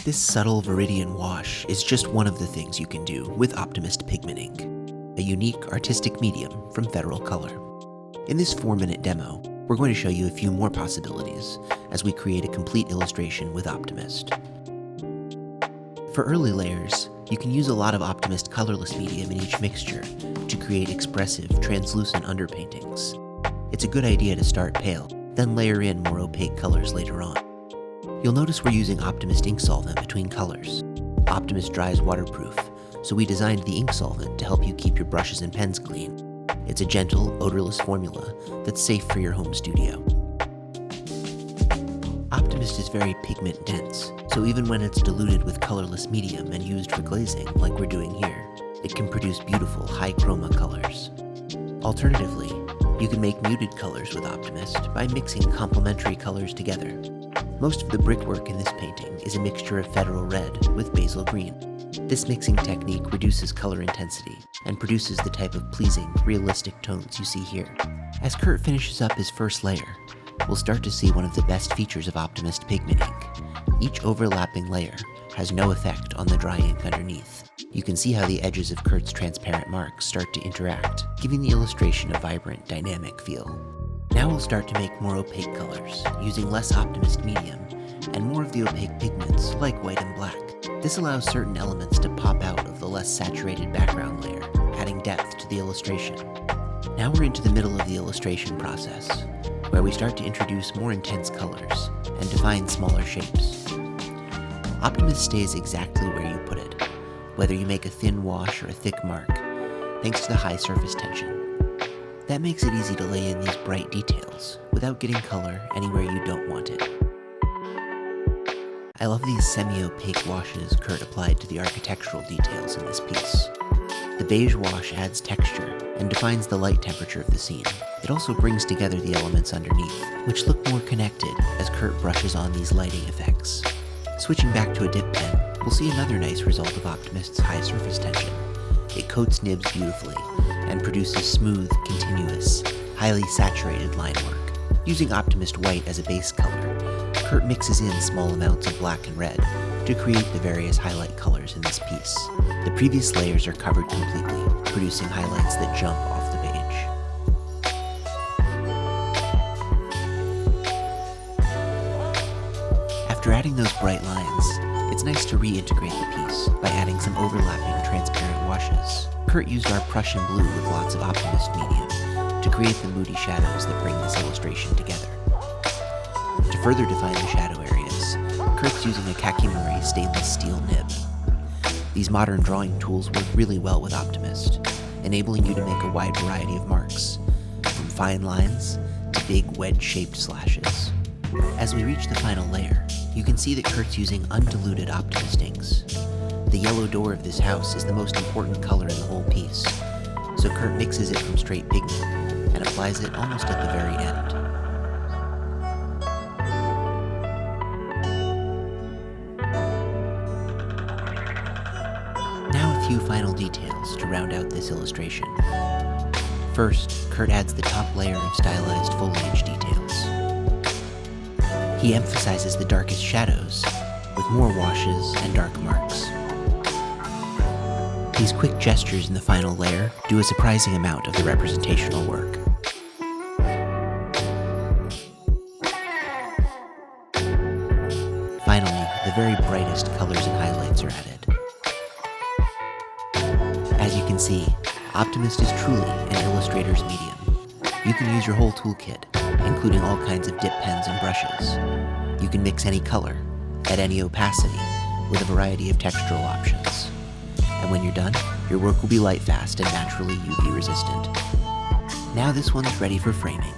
This subtle Viridian wash is just one of the things you can do with Optimist Pigment Ink, a unique artistic medium from Federal Color. In this 4-minute demo, we're going to show you a few more possibilities as we create a complete illustration with Optimist. For early layers, you can use a lot of Optimist Colorless Medium in each mixture to create expressive, translucent underpaintings. It's a good idea to start pale, then layer in more opaque colors later on. You'll notice we're using Optimist Ink Solvent between colors. Optimist dries waterproof, so we designed the ink solvent to help you keep your brushes and pens clean. It's a gentle, odorless formula that's safe for your home studio. Optimist is very pigment dense, so even when it's diluted with colorless medium and used for glazing, like we're doing here, it can produce beautiful, high chroma colors. Alternatively, you can make muted colors with Optimist by mixing complementary colors together. Most of the brickwork in this painting is a mixture of Federal Red with Basil Green. This mixing technique reduces color intensity and produces the type of pleasing, realistic tones you see here. As Curt finishes up his first layer, we'll start to see one of the best features of Optimist Pigment Ink. Each overlapping layer has no effect on the dry ink underneath. You can see how the edges of Curt's transparent marks start to interact, giving the illustration a vibrant, dynamic feel. Now we'll start to make more opaque colors, using less Optimist medium and more of the opaque pigments like white and black. This allows certain elements to pop out of the less saturated background layer, adding depth to the illustration. Now we're into the middle of the illustration process, where we start to introduce more intense colors and define smaller shapes. Optimist stays exactly where you put it, whether you make a thin wash or a thick mark, thanks to the high surface tension. That makes it easy to lay in these bright details without getting color anywhere you don't want it. I love these semi-opaque washes Curt applied to the architectural details in this piece. The beige wash adds texture and defines the light temperature of the scene. It also brings together the elements underneath, which look more connected as Curt brushes on these lighting effects. Switching back to a dip pen, we'll see another nice result of Optimist's high surface tension. It coats nibs beautifully and produces smooth, continuous, highly saturated line work. Using Optimist white as a base color, Curt mixes in small amounts of black and red to create the various highlight colors in this piece. The previous layers are covered completely, producing highlights that jump off the page. After adding those bright lines, it's nice to reintegrate the piece by adding some overlapping transparent washes. Curt used our Prussian blue with lots of Optimist medium to create the moody shadows that bring this illustration together. To further define the shadow areas, Curt's using a Kakimori stainless steel nib. These modern drawing tools work really well with Optimist, enabling you to make a wide variety of marks, from fine lines to big wedge-shaped slashes. As we reach the final layer, you can see that Curt's using undiluted Optimist inks. The yellow door of this house is the most important color in the whole piece, so Curt mixes it from straight pigment and applies it almost at the very end. Now a few final details to round out this illustration. First, Curt adds the top layer of stylized foliage details. He emphasizes the darkest shadows with more washes and dark marks. These quick gestures in the final layer do a surprising amount of the representational work. Finally, the very brightest colors and highlights are added. As you can see, Optimist is truly an illustrator's medium. You can use your whole toolkit, including all kinds of dip pens and brushes. You can mix any color, at any opacity, with a variety of textural options. And when you're done, your work will be lightfast and naturally UV resistant. Now this one's ready for framing.